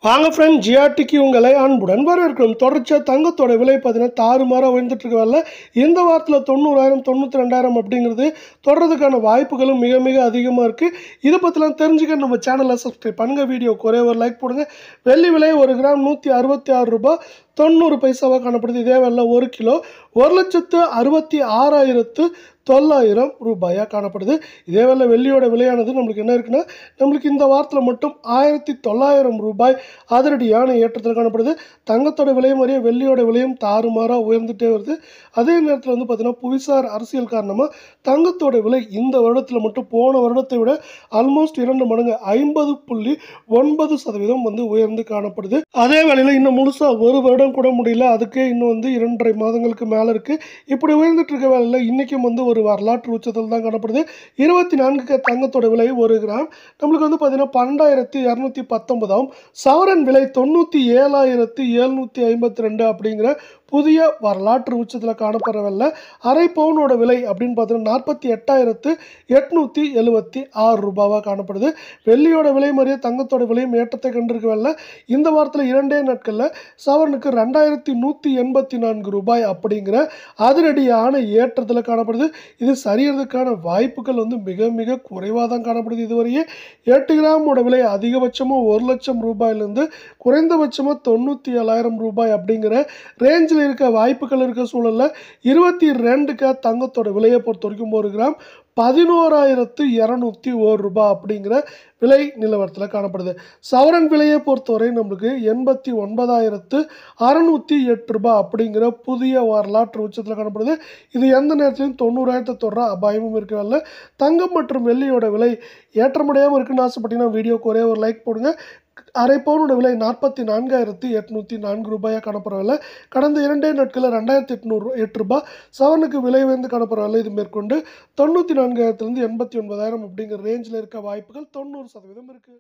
வாங்க ஃப்ரெண்ட், ஜிஆர்டிக்கு உங்களை அன்புடன் வரவேற்கிறோம். தொடர்ச்சியாக தங்கத்தோட விலை பார்த்தீங்கன்னா தாறுமாறாக உயர்ந்துட்டு இருக்க வரல. இந்த வாரத்தில் 90,000 92,000 அப்படிங்கிறது தொடர்றதுக்கான வாய்ப்புகளும் மிக மிக அதிகமாக இருக்குது. இதை பற்றிலாம் தெரிஞ்சுக்க நம்ம சேனலை சப்ஸ்கிரைப் பண்ணுங்கள். வீடியோ ஒரே ஒரு லைக் போடுங்க. வெள்ளி விலை 1 கிராம் 166 ரூபாய் 90 பைசாவாக காணப்படுது. இதே வேலை 1 கிலோ 1,66,900 ரூபாயாக காணப்படுது. இதே வேலை வெள்ளியோட விலையானது நம்மளுக்கு என்ன இருக்குன்னா, நம்மளுக்கு இந்த வாரத்தில் மட்டும் 1,900 ரூபாய் அதிரடியான ஏற்றத்தில் காணப்படுது. தங்கத்தோட விலையும் மாதிரியே வெள்ளியோட விலையும் தாறுமாறாக உயர்ந்துகிட்டே வருது. அதே நேரத்தில் வந்து பார்த்திங்கன்னா, புவிசார் அரசியல் காரணமாக தங்கத்தோட விலை இந்த வருடத்தில் மட்டும் போன வருடத்தை விட ஆல்மோஸ்ட் 2 மடங்கு 50.9% வந்து உயர்ந்து காணப்படுது. அதே வேளையில் இன்னும் முழுசாக ஒரு வருடம் கூட முடியல. அதுக்கே இன்னும் வந்து 2.5 மாதங்களுக்கு மேலே இருக்குது. இப்படி உயர்ந்துட்டு இருக்க வேலையில் இன்றைக்கும் வந்து ஒரு வரலாற்று உச்சத்தில் தான் காணப்படுது. 24K தங்கத்தோட விலை 1 கிராம் நம்மளுக்கு வந்து பார்த்திங்கன்னா 12,219 சவரன் விலை 97,752 அப்படிங்கிற புதிய வரலாற்று உச்சத்தில் காணப்படுறவில்லை. அரை பவுனோட விலை அப்படின்னு பார்த்தீங்கன்னா 48,876 ரூபாவாக காணப்படுது. வெள்ளியோட விலை மாதிரியே தங்கத்தோட விலையும் ஏற்றத்தை கண்டிருக்கவில்லை. இந்த வாரத்தில் 2 நாட்களில் சவரனுக்கு 2,184 ரூபாய் அப்படிங்கிற அதிரடியான ஏற்றத்தில் காணப்படுது. இது சரியறதுக்கான வாய்ப்புகள் வந்து மிக மிக குறைவாக தான் காணப்படுது. இதுவரையே 8 கிராமோட விலை அதிகபட்சமாக 1 லட்சம் ரூபாயிலிருந்து குறைந்தபட்சமாக 97,000 ரூபாய் அப்படிங்கிற ரேஞ்சில் இருக்க வாய்ப்புகள் இருக்க சூழலில் 22K தங்கத்தோட விலையை பொறுத்த வரைக்கும் 1 கிராம் 11,201 ரூபாய் அப்படிங்கிற விலை நிலவரத்தில் காணப்படுது. சவரன் விலையை பொறுத்தவரை நம்மளுக்கு 89,608 ரூபாய் அப்படிங்கிற புதிய வரலாற்று உச்சத்தில் காணப்படுது. இது எந்த நேரத்திலையும் 90,000 தொடுற அபாயமும் இருக்கவில்லை. தங்கம் மற்றும் வெள்ளியோட விலை ஏற்றமுடையாமல் இருக்குன்னு ஆசைப்பட்டீங்கன்னா வீடியோக்கு ஒரே ஒரு லைக் போடுங்க. அரை பவுனோட விலை 44,804 ரூபாயாக காணப்படவில்லை. கடந்த 2 நாட்களில் 2,808 ரூபாய் சவரனுக்கு விலை உயர்ந்து காணப்படவில்லை. இது மேற்கொண்டு 94,000 89,000 அப்படிங்கிற ரேஞ்சில் இருக்க வாய்ப்புகள் 90% இருக்குது.